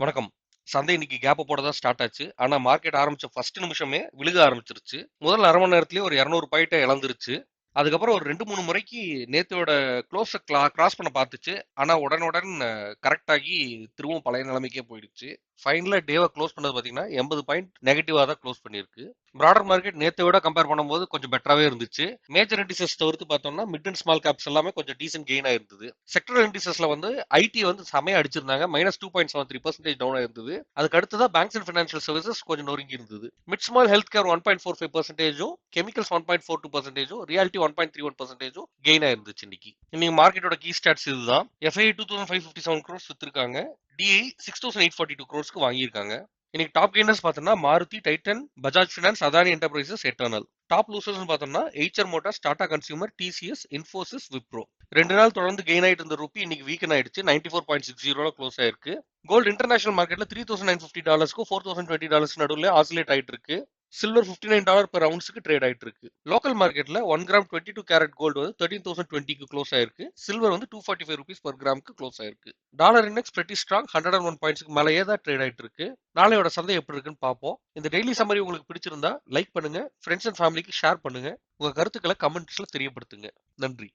வணக்கம். சந்தை இன்னைக்கு கேப்ப போட தான் ஸ்டார்ட் ஆச்சு. ஆனா மார்க்கெட் ஆரம்பிச்ச ஃபர்ஸ்ட் நிமிஷமே விழுக ஆரம்பிச்சிருச்சு. முதல் 1/2 மணி நேரத்திலேயே ஒரு 200 பாயிண்ட்ட இழந்துருச்சு. அதுக்கப்புறம் ஒரு 2, 3 முறைக்கு நேத்தோட க்ளோஸ கிராஸ் பண்ண பார்த்துச்சு. ஆனா உடனுடன் கரெக்ட் ஆகி திரும்பவும் பழைய நிலைமைக்கே போயிடுச்சு. ஃபைனலா டேவ க்ளோஸ் பண்ணது பார்த்தீங்கன்னா, 80 பாயிண்ட் நெகட்டிவா தான் க்ளோஸ் பண்ணியிருக்கு. பிராடர் மார்க்கெட் நேத்த விட கம்பேர் பண்ணும்போது கொஞ்சம் பெட்டராவே இருந்துச்சு. மேஜர் இண்டிசஸ் தவிர்த்து பார்த்தோம்னா, மிட் அண்ட் ஸ்மால் கேப்ஸ் எல்லாமே கொஞ்சம் டீசென்ட் கெயின் ஆயிருந்தது. செக்டரல் இண்டிசஸ்ல வந்து ஐடி வந்து செமையா அடிச்சிருந்தாங்க. -2.73% டவுன் ஆயிருந்தது. அதுக்கு அடுத்ததா பேங்க்ஸ் அண்ட் ஃபைனான்சியல் சர்வீசஸ் கொஞ்சம் நொறுங்கி இருந்தது. Mid small health care 1.45%, chemicals 1.42%, reality 1.31% gain ஆயிருந்துச்சு இன்னைக்கு. இன்னைக்கு மார்க்கெட்டோட கீ ஸ்டாட்ஸ் இதுதான். எஃப்ஐ 2557 crores வித்திருக்காங்க. டிஐ 6842 crores வாங்கியிருக்காங்க. இன்னைக்கு டாப் கெய்னர்ஸ் பார்த்தோம்னா மாருதி, டைட்டன், பஜாஜ் ஃபினான்ஸ், அதானி என்டர்பிரைசஸ், எட்டர்னல். டாப் லூசர்ஸ் பார்த்தோம்னா எய்ச்சர் மோட்டார்ஸ், டாடா கன்சியூமர், டிசிஎஸ், இன்ஃபோசிஸ், விப்ரோ. 2 நாள் தொடர்ந்து கெயின் ஆயிட்டு இருந்த ரூபி இன்னைக்கு வீக்கன் ஆயிடுச்சு. 94.60 க்ளோஸ் ஆயிருக்கு. கோல்டு இன்டர்நேஷனல் மார்க்கெட்ல $3,950 $4,020 நடுவில் ஆசிலேட் ஆயிட்டு இருக்கு. சில்வர் $59 per ounce ட்ரேட் ஆயிட்டு இருக்கு. லோக்கல் மார்க்கெட்ல 1 கிராம் 22 கேரட் கோல்டு வந்து 13,020 க்ளோஸ் ஆயிருக்கு. சில்வர் வந்து $245 per கிராமுக்கு க்ளோஸ் ஆயிருக்கு. டாலர் இண்டெக்ஸ் pretty strong 101 பாயிண்ட்ஸ்க்கு மேலேயே தான் ட்ரேட் ஆயிட்டு இருக்கு. நாளையோட சந்தை எப்படி இருக்குன்னு பார்ப்போம். இந்த டெய்லி சம்மரி உங்களுக்கு பிடிச்சிருந்தா லைக் பண்ணுங்க, ஃப்ரெண்ட்ஸ் அண்ட் ஃபேமிலிக்கு ஷேர் பண்ணுங்க, உங்க கருத்துக்களை கமெண்ட்ஸ்ல தெரியப்படுத்துங்க. நன்றி.